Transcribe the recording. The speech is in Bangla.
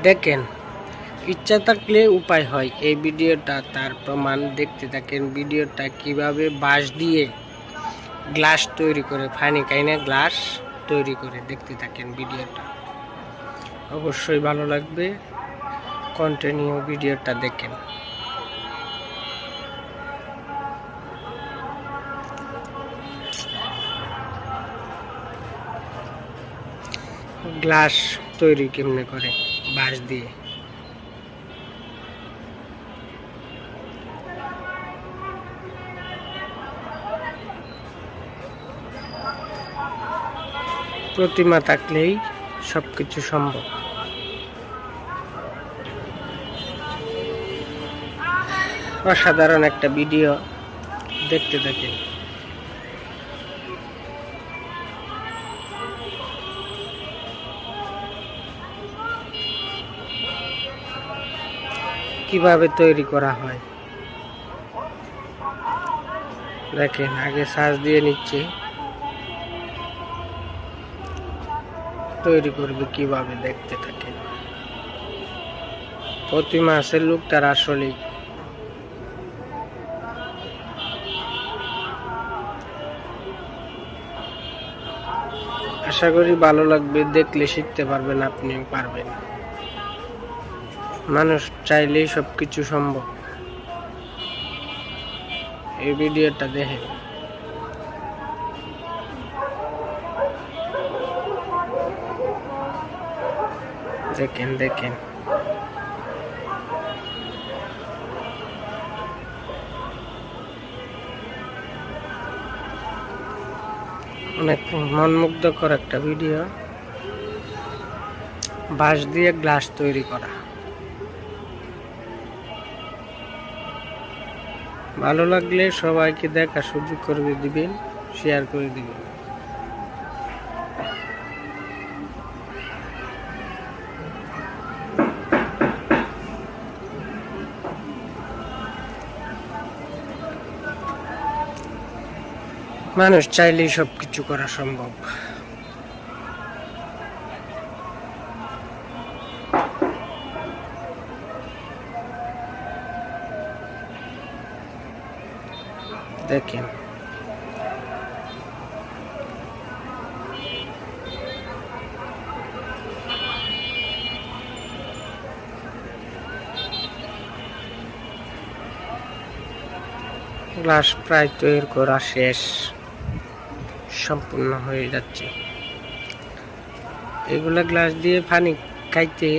দেখেন, ইচ্ছা থাকলে উপায় হয়। এই ভিডিওটা তার প্রমাণ। দেখতে থাকেন ভিডিওটা কিভাবে বাঁশ দিয়ে গ্লাস তৈরি করে, ফানি কাইনে গ্লাস তৈরি করে। দেখতে থাকেন ভিডিওটা, অবশ্যই ভালো লাগবে। কন্টিনিউ ভিডিওটা দেখেন। গ্লাস তৈরি কেমনে করে বাঁশ দিয়ে। প্রতিমা থাকলেই সবকিছু সম্ভব। অসাধারণ একটা ভিডিও, দেখতে থাকেন। কিভাবে তৈরি করা হয় দেখেন। আগে সাজ দিয়ে নিচ্ছে, তৈরি করবে কিভাবে, দেখতে থাকেন। প্রতিমা আছে লোকটার আসলেই। আশা করি ভালো লাগবে, দেখলে শিখতে পারবেন, আপনিও পারবেন। মানুষ চাইলেই সবকিছু সম্ভব। এই ভিডিওটা দেখেন। দেখেন দেখেন অনেক মনমুগ্ধকর একটা ভিডিও। বাঁশ দিয়ে গ্লাস তৈরি করা। ভালো লাগলে সবাইকে দেখা সুযোগ করে দিবেন, শেয়ার করে দিবেন। মানুষ চাইলেই সবকিছু করা সম্ভব। দেখেন গ্লাস প্রায় তৈরি করা শেষ, সম্পূর্ণ হয়ে যাচ্ছে। এগুলা গ্লাস দিয়ে পানি খাইতে